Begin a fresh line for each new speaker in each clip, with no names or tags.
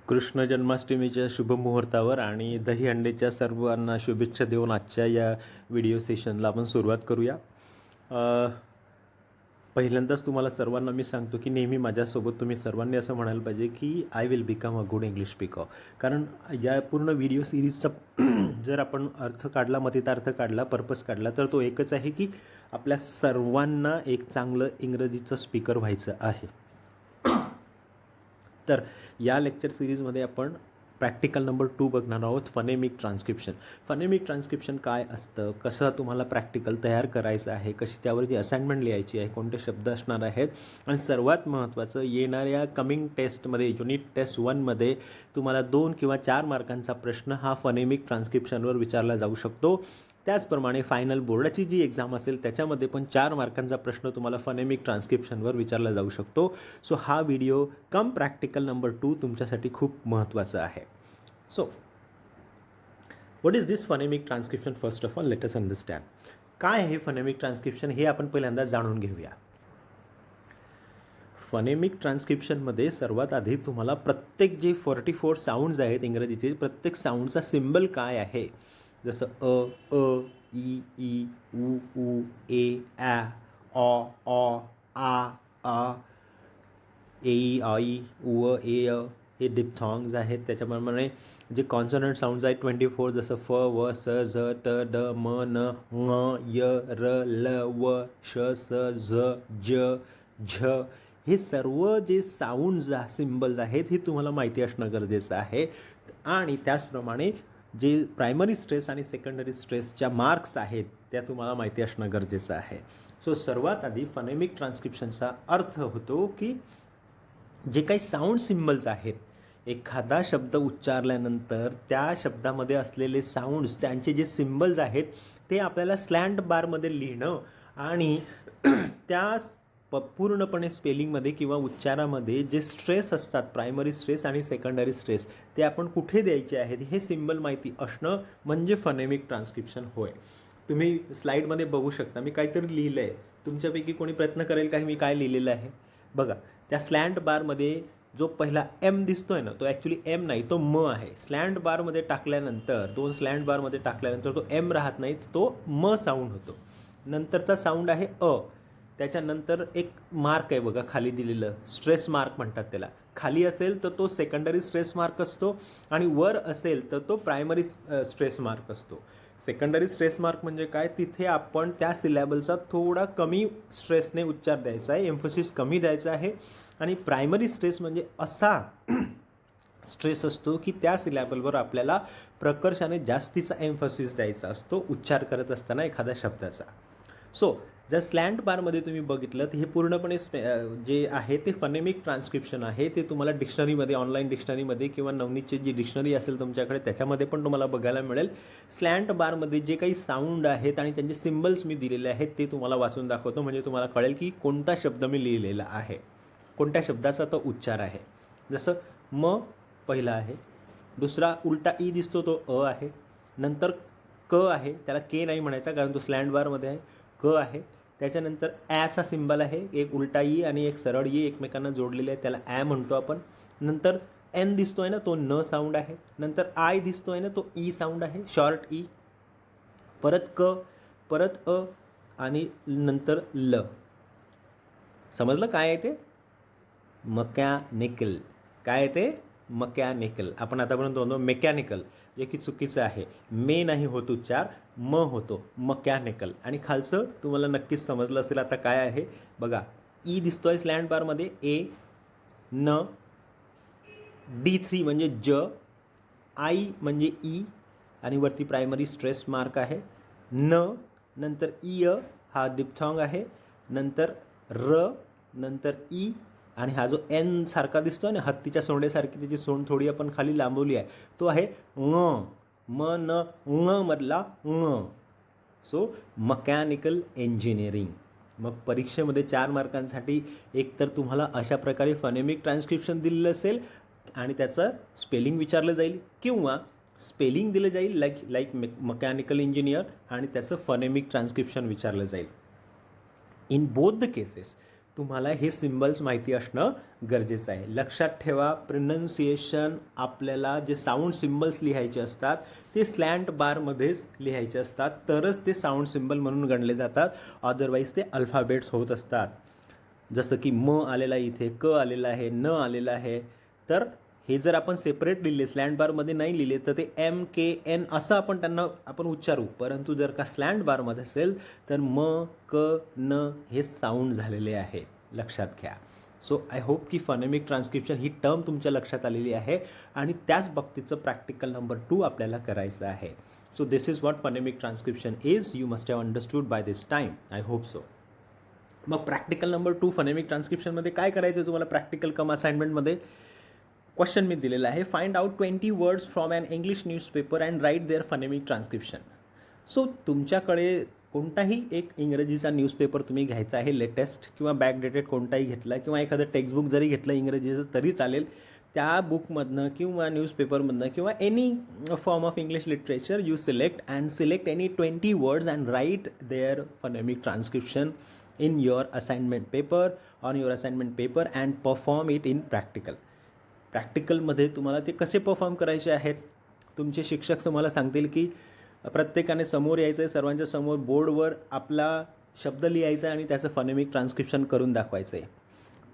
कृष्ण जन्माष्टमीच्या शुभ मुहूर्तावर आणि दहीहंडीच्या सर्वांना शुभेच्छा देऊन आजच्या या व्हिडिओ सेशनला आपण सुरुवात करूया. पहिल्यांदाच तुम्हाला सर्वांना मी सांगतो की नेहमी माझ्यासोबत तुम्ही सर्वांनी असं म्हणायला पाहिजे की I will become a good English speaker. कारण या पूर्ण व्हिडिओ सिरीजचा जर आपण अर्थ काढला, मतितार्थ काढला, पर्पज काढला तर तो एकच आहे की आपल्या सर्वांना एक चांगलं इंग्रजीचं स्पीकर व्हायचं आहे. तर या लेक्चर सिरीजमध्ये आपण प्रॅक्टिकल नंबर 2 बघणार आहोत, फनेमिक ट्रान्स्क्रिप्शन. फनेमिक ट्रान्स्क्रिप्शन काय असतं, कसं तुम्हाला प्रॅक्टिकल तयार करायचं आहे, कशी त्यावरती असाइनमेंट लिहायची आहे, कोणते शब्द असणार आहेत, आणि सर्वात महत्त्वाचं येणाऱ्या कमिंग टेस्टमध्ये युनिट टेस्ट 1मध्ये तुम्हाला 2 किंवा 4 मार्कांचा प्रश्न हा फनेमिक ट्रान्स्क्रिप्शनवर विचारला जाऊ शकतो. त्याचप्रमाणे फायनल बोर्डाची जी एक्झाम असेल त्याच्यामध्ये पण 4 मार्कांचा प्रश्न तुम्हाला फनेमिक ट्रान्स्क्रिप्शनवर विचारला जाऊ शकतो. सो हा व्हिडिओ कम प्रॅक्टिकल नंबर 2 तुमच्यासाठी खूप महत्त्वाचं आहे. So what is this phonemic transcription? First of all let us understand काय आहे फनेमिक ट्रान्स्क्रिप्शन हे आपण पहिल्यांदा जाणून घेऊया. फनेमिक ट्रान्स्क्रिप्शनमध्ये सर्वात आधी तुम्हाला प्रत्येक जे 44 साऊंड्स आहेत इंग्रजीचे, प्रत्येक साऊंडचा सिम्बल काय आहे, जसं अ, ई, ई, उ, ए, ॲ, ऑ, आ, ए, आई, उ, ए, हे डिप्थॉंग्स आहेत. त्याच्याप्रमाणे जे कॉन्सोनंट साऊंड्स आहेत 24, जसं फ, व, स, झ, ट, ड, म, न, ङ, य, र, ल, व, श, स, झ, ज, झ, हे सर्व जे साऊंड्स सिम्बल्स आहेत हे तुम्हाला माहिती असणं गरजेचं आहे. आणि त्याचप्रमाणे जे प्रायमरी स्ट्रेस आणि सेकंडरी स्ट्रेसच्या मार्क्स आहेत त्या तुम्हाला माहिती असणं गरजेचं आहे. सो सर्वात आधी फनेमिक ट्रान्स्क्रिप्शनचा अर्थ होतो की जे काही साऊंड सिम्बल्स आहेत, एखादा शब्द उच्चारल्यानंतर त्या शब्दामध्ये असलेले साऊंड्स, त्यांचे जे सिम्बल्स आहेत ते आपल्याला स्लँट बारमध्ये लिहिणं आणि त्या पूर्णपणे स्पेलिंगमध्ये किंवा उच्चारामध्ये जे स्ट्रेस असतात, प्रायमरी स्ट्रेस आणि सेकंडरी स्ट्रेस, ते आपण कुठे द्यायचे आहेत हे सिम्बल माहिती असणं म्हणजे फनेमिक ट्रान्स्क्रिप्शन होय. तुम्ही स्लाईडमध्ये बघू शकता, मी काहीतरी लिहिलं आहे. तुमच्यापैकी कोणी प्रयत्न करेल का मी काय लिहिलेलं आहे? बघा, त्या स्लँट बारमध्ये जो पहिला एम दिसतोय ना, तो ॲक्च्युली एम नाही, तो म आहे. स्लँट बारमध्ये टाकल्यानंतर, 2 स्लँट बारमध्ये टाकल्यानंतर तो एम राहत नाही, तो म साऊंड होतो. नंतरचा साऊंड आहे अ. त्याच्यानंतर एक मार्क आहे बघा खाली दिलेलं, स्ट्रेस मार्क म्हणतात त्याला. खाली असेल तर तो सेकंडरी स्ट्रेस मार्क असतो आणि वर असेल तर तो प्रायमरी स्ट्रेस मार्क असतो. सेकंडरी स्ट्रेस मार्क म्हणजे काय, तिथे आपण त्या सिलॅबलचा थोडा कमी स्ट्रेसने उच्चार द्यायचा आहे, एम्फोसिस कमी द्यायचा आहे. आणि प्रायमरी स्ट्रेस म्हणजे असा स्ट्रेस असतो की त्या सिलॅबलवर आपल्याला प्रकर्षाने जास्तीचा एम्फोसिस द्यायचा असतो उच्चार करत असताना एखाद्या शब्दाचा. सो जर स्लँट बारमध्ये तुम्ही बघितलं तर हे पूर्णपणे जे आहे ते फनेमिक ट्रान्स्क्रिप्शन आहे. ते तुम्हाला डिक्शनरीमध्ये, ऑनलाईन डिक्शनरीमध्ये किंवा नवनीतची जी डिक्शनरी असेल तुमच्याकडे त्याच्यामध्ये पण तुम्हाला बघायला मिळेल. स्लँट बारमध्ये जे काही साऊंड आहेत आणि त्यांचे सिम्बल्स मी दिलेले आहेत ते तुम्हाला वाचून दाखवतो, म्हणजे तुम्हाला कळेल की कोणता शब्द मी लिहिलेला आहे, कोणत्या शब्दाचा तो उच्चार आहे. जसं म पहिला आहे, दुसरा उलटा ई दिसतो तो अ आहे, नंतर क आहे, त्याला के नाही म्हणायचा कारण तो स्लँट बारमध्ये आहे, क आहे. त्याच्यानंतर ॲचा सिम्बल आहे, एक उलटा ई आणि एक सरळ ई एकमेकांना जोडलेले आहे, त्याला ॲ म्हणतो आपण. नंतर एन दिसतोय ना, तो न साऊंड आहे. नंतर आय दिसतोय ना, तो ई साऊंड आहे, शॉर्ट ई. परत क, परत अ आणि नंतर ल. समजलं काय आहे ते? मकॅनिकल. काय आहे ते? मकॅनिकल. आपण आतापर्यंत म्हणतो मेकॅनिकल, जे की चुकीचं आहे. मे नाही होत उच्चार, म होतो, मकॅनिकल. आणि खालचं तुम्हाला नक्कीच समजलं असेल आता काय आहे. बघा, ई दिसतोय स्लँट बारमध्ये, ए, न, D3 म्हणजे ज, आई म्हणजे ई आणि वरती प्रायमरी स्ट्रेस मार्क आहे, न, नंतर इ हा डिप्थॉंग आहे, नंतर र, नंतर ई, आणि हा जो एन सारखा दिसतो आहे ना, हत्तीच्या सोंडेसारखी त्याची सोंड थोडी आपण खाली लांबवली आहे, तो आहे ङ, म न ङ मधला ङ. So mechanical engineering. मग परीक्षेमध्ये 4 मार्कांसाठी एकतर तुम्हाला अशा प्रकारे फनेमिक ट्रान्स्क्रिप्शन दिलेलं असेल आणि त्याचं स्पेलिंग विचारलं जाईल, किंवा स्पेलिंग दिलं जाईल लाईक मकॅनिकल इंजिनियर आणि त्याचं फनेमिक ट्रान्स्क्रिप्शन विचारलं जाईल. इन बोथ द केसेस तुम्हाला हे सिम्बल्स माहिती असणं गरजेचं आहे. लक्षात ठेवा, प्रोनन्सिएशन आपल्याला जे साऊंड सिम्बल्स लिहायचे असतात ते स्लॅन्ट बारमध्येच लिहायचे असतात, तरच ते साऊंड सिम्बल म्हणून गणले जातात. अदरवाईज ते अल्फाबेट्स होत असतात. जसं की म आलेला इथे, क आलेला आहे, न आलेला आहे. तर हे जर आपण सेपरेट लिहिले, स्लॅन्ट बारमध्ये नाही लिहिले, तर ते एम के एन असं आपण उच्चारू. परंतु जर का स्लॅन्ट बारमध्ये असेल तर म क न हे साऊंड झालेले आहे, लक्षात घ्या. सो आय होप की फॉनेमिक ट्रान्स्क्रिप्शन ही टर्म तुमच्या लक्षात आलेली आहे आणि त्याच बाबतीचं प्रॅक्टिकल नंबर 2 आपल्याला करायचं आहे. So this is what phonemic transcription is. You must have understood by this time, I hope so. मग प्रॅक्टिकल नंबर 2 फॉनेमिक ट्रान्स्क्रिप्शनमध्ये काय करायचं आहे तुम्हाला? प्रॅक्टिकल कम असाइनमेंटमध्ये क्वेश्चन मी दिलेला आहे, find out 20 words from an English newspaper and write their phonemic transcription. So तुमच्याकडे कोणताही एक इंग्रजीचा न्यूजपेपर तुम्ही घ्यायचा आहे, लेटेस्ट किंवा बॅकडेटेड कोणताही घेतला किंवा एखादं टेक्स्टबुक जरी घेतलं इंग्रजीचं तरी चालेल. त्या बुकमधनं किंवा न्यूजपेपरमधनं किंवा any form of English literature you select any 20 words and write their phonemic transcription in your assignment paper, on your assignment paper and perform it in practical. प्रॅक्टिकलमध्ये तुम्हाला ते कसे परफॉर्म करायचे आहेत? तुमचे शिक्षक तुम्हाला सांगतील की प्रत्येकाने समोर यायचं आहे, सर्वांच्या समोर बोर्डवर आपला शब्द लिहायचा आहे आणि त्याचं फॉनेमिक ट्रान्स्क्रिप्शन करून दाखवायचं आहे.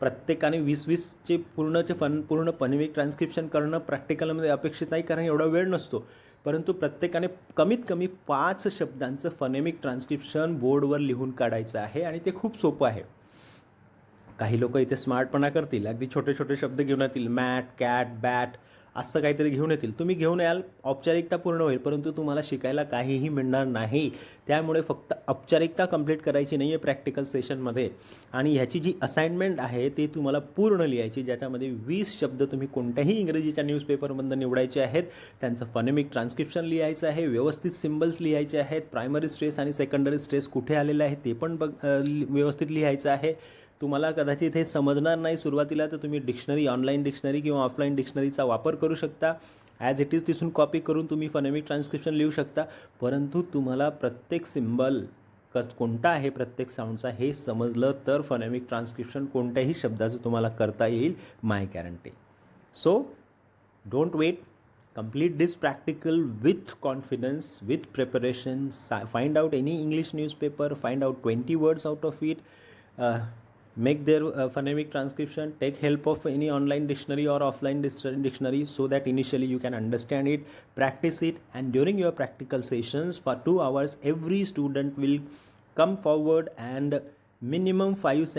प्रत्येकाने 20-20चे पूर्ण फॉनेमिक ट्रान्स्क्रिप्शन करणं प्रॅक्टिकलमध्ये अपेक्षित नाही, कारण एवढा वेळ नसतो. परंतु प्रत्येकाने कमीत कमी 5 शब्दांचं फॉनेमिक ट्रान्स्क्रिप्शन बोर्डवर लिहून काढायचं आहे आणि ते खूप सोपं आहे. काही लोक इथे स्मार्टपणा करतील, अगदी छोटे छोटे शब्द घेऊन येतील, मॅट, कॅट, बॅट असं काहीतरी घेऊन येतील. तुम्ही घेऊन याल, औपचारिकता पूर्ण होईल, परंतु तुम्हाला शिकायला काहीही मिळणार नाही. त्यामुळे फक्त औपचारिकता कंप्लीट करायची नाही आहे प्रॅक्टिकल सेशनमध्ये. आणि ह्याची जी असाइनमेंट आहे ते तुम्हाला पूर्ण लिहायची, ज्याच्यामध्ये 20 शब्द तुम्ही कोणत्याही इंग्रजीच्या न्यूजपेपरमधून निवडायचे आहेत. त्यांचं फॉनेमिक ट्रान्स्क्रिप्शन लिहायचं आहे, व्यवस्थित सिम्बल्स लिहायचे आहेत, प्रायमरी स्ट्रेस आणि सेकंडरी स्ट्रेस कुठे आलेला आहे ते पण व्यवस्थित लिहायचं आहे. तुम्हाला कदाचित हे समजणार नाही सुरुवातीला, तर तुम्ही डिक्शनरी, ऑनलाईन डिक्शनरी किंवा ऑफलाईन डिक्शनरीचा वापर करू शकता. ॲज इट इज तिथून कॉपी करून तुम्ही फॉनेमिक ट्रान्स्क्रिप्शन लिहू शकता. परंतु तुम्हाला प्रत्येक सिम्बल कोणता आहे प्रत्येक साऊंडचा हे समजलं तर फॉनेमिक ट्रान्स्क्रिप्शन कोणत्याही शब्दाचं तुम्हाला करता येईल, my guarantee. So don't wait, complete this practical with confidence, with preparation. Find out any English newspaper, find out 20 words out of it, make their phonemic transcription, take help of any online dictionary or offline dictionary, so that initially you can understand it, practice it, and during your practical sessions for 2 hours every student will come forward and minimum 5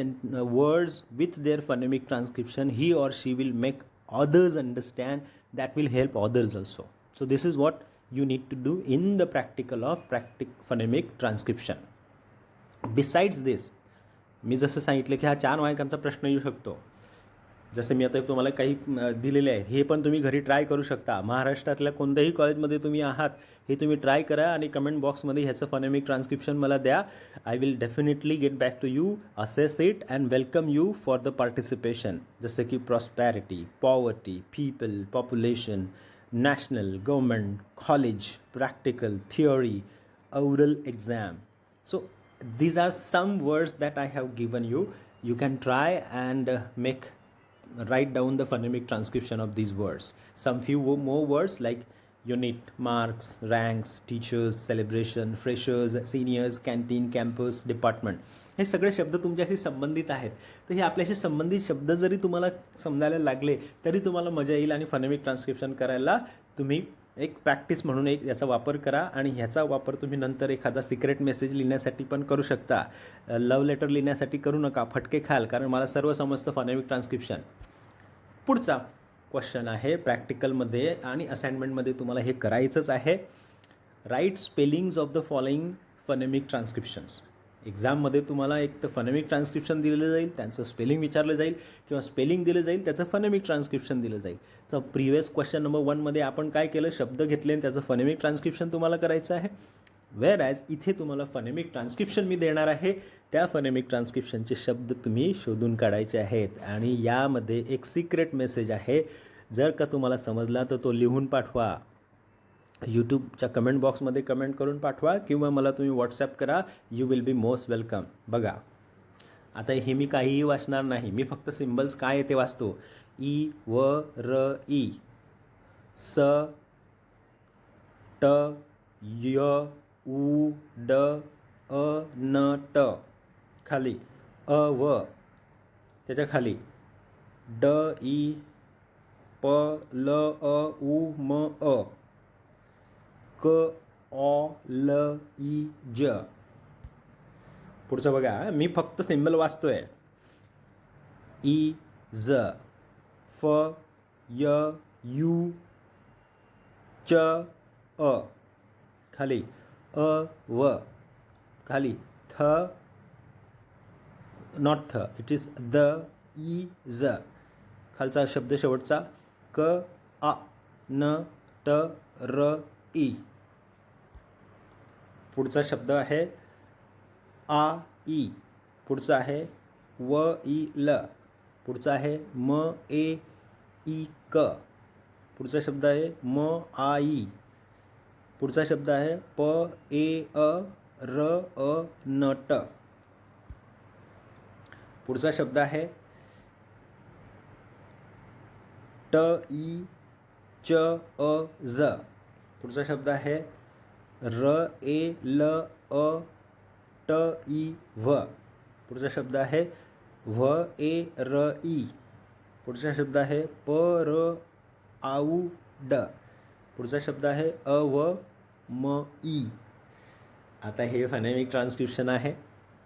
words with their phonemic transcription he or she will make others understand. That will help others also. So this is what you need to do in the practical of phonemic transcription. Besides this, मी जसं सांगितलं की हा 4 मार्कांचा प्रश्न येऊ शकतो. जसं मी आता तुम्हाला काही दिलेले आहेत, हे पण तुम्ही घरी ट्राय करू शकता. महाराष्ट्रातल्या कोणत्याही कॉलेजमध्ये तुम्ही आहात हे तुम्ही ट्राय करा आणि कमेंट बॉक्समध्ये ह्याचं फॉनेमिक ट्रान्स्क्रिप्शन मला द्या. I will definitely get back to you, assess it and welcome you for the participation. जसं की prosperity, poverty, people, population, national, government, college, practical, theory, oral exam. So these are some words that I have given you. You can try and write down the phonemic transcription of these words. Some few more words like unit, marks, ranks, teachers, celebration, freshers, seniors, canteen, campus, department. हे सगळे शब्द तुमच्याशी संबंधित आहेत. तर हे आपल्याशी संबंधित शब्द जरी तुम्हाला समजायला लागले तरी तुम्हाला मजा येईल आणि फॉनेमिक ट्रान्स्क्रिप्शन करायला तुम्ही एक प्रॅक्टिस म्हणून याचा वापर करा. आणि ह्याचा वापर तुम्ही नंतर एखादा सिक्रेट मेसेज लिहिण्यासाठी पण करू शकता. लव्ह लेटर लिहिण्यासाठी करू नका, फटके खाल, कारण मला सर्व समजतं फॉनेमिक ट्रान्स्क्रिप्शन. पुढचा क्वेश्चन आहे प्रॅक्टिकलमध्ये आणि असाइनमेंटमध्ये तुम्हाला हे करायचंच आहे. Write spellings of the following phonemic transcriptions. एक्झाममध्ये तुम्हाला एक तर फॉनेमिक ट्रान्स्क्रिप्शन दिलेलं जाईल, त्यांचं स्पेलिंग विचारलं जाईल, किंवा स्पेलिंग दिलं जाईल, त्याचं फॉनेमिक ट्रान्स्क्रिप्शन दिलं जाईल. तर प्रिव्हियस क्वेश्चन नंबर 1मध्ये आपण काय केलं, शब्द घेतले आणि त्याचं फॉनेमिक ट्रान्स्क्रिप्शन तुम्हाला करायचं आहे. वेअर ॲज इथे तुम्हाला फॉनेमिक ट्रान्स्क्रिप्शन मी देणार आहे. त्या फॉनेमिक ट्रान्स्क्रिप्शनचे शब्द तुम्ही शोधून काढायचे आहेत. आणि यामध्ये एक सिक्रेट मेसेज आहे, जर का तुम्हाला समजला तर तो लिहून पाठवा. यूट्यूबच्या कमेंट बॉक्समध्ये कमेंट करून पाठवा किंवा मला तुम्ही व्हॉट्सॲप करा. You will be most welcome. बघा, आता हे मी काहीही वाचणार नाही, मी फक्त सिम्बल्स काय आहे ते वाचतो. ई व र ई, स ट य उ ड अ न ट, खाली अ व, त्याच्या खाली ड ई प ल अ उ म अ, क ऑ ल ई ज. पुढचं बघा, मी फक्त सिम्बल वाचतोय. ई ज, फ य यू च अ, खाली अ व, खाली थ, नॉट थ, इट इज द ई ज, खालचा शब्द शेवटचा क आ न ट र ई. पुढचा शब्द आहे आ ई, पुढचा आहे व ई ल, पुढचा आहे म ए ई क, पुढचा शब्द आहे म आ ई, पुढचा शब्द आहे प ए अ र अ न ट, पुढचा शब्द आहे ट ई च अ ज, पुढचा शब्द आहे र ए ल अ ट ई व्ह, पुढचा शब्द आहे व्ह ए र ई, पुढचा शब्द आहे प र आऊ ड, पुढचा शब्द आहे अ व म ई. आता हे फनेमिक ट्रान्स्क्रिप्शन आहे.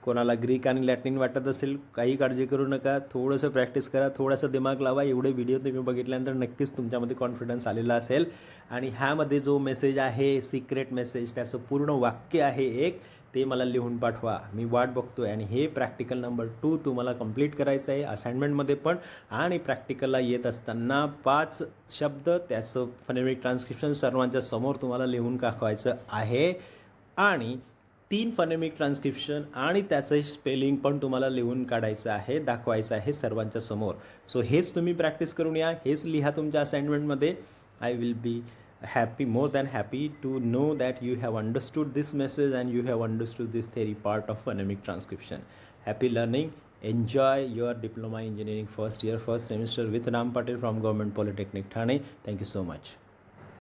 कोणाला ग्रीक आणि लॅटिन वाटत असेल काही काळजी करू नका, थोडंसं प्रॅक्टिस करा, थोडासा दिमाग लावा. एवढे व्हिडिओ तुम्ही बघितल्यानंतर नक्कीच तुमच्यामध्ये कॉन्फिडन्स आलेला असेल. आणि ह्यामध्ये जो मेसेज आहे सिक्रेट मेसेज, त्याचं पूर्ण वाक्य आहे एक, ते मला लिहून पाठवा, मी वाट बघतोय. आणि हे प्रॅक्टिकल नंबर 2 तुम्हाला कंप्लीट करायचं आहे असाइनमेंटमध्ये पण, आणि प्रॅक्टिकलला येत असताना 5 शब्द त्याचं फनेमिक ट्रान्स्क्रिप्शन सर्वांच्या समोर तुम्हाला लिहून दाखवायचं आहे. आणि 3 फनेमिक ट्रान्स्क्रिप्शन आणि त्याचं स्पेलिंग पण तुम्हाला लिहून काढायचं आहे, दाखवायचं आहे सर्वांच्या समोर. सो हेच तुम्ही प्रॅक्टिस करून या, हेच लिहा तुमच्या असाइनमेंटमध्ये. I will be happy, more than happy to know that you have understood this message and you have understood this theory part of phonemic transcription. Happy learning. Enjoy your diploma engineering first year, first semester with Ram Patel from Government Polytechnic Thane. Thank you so much.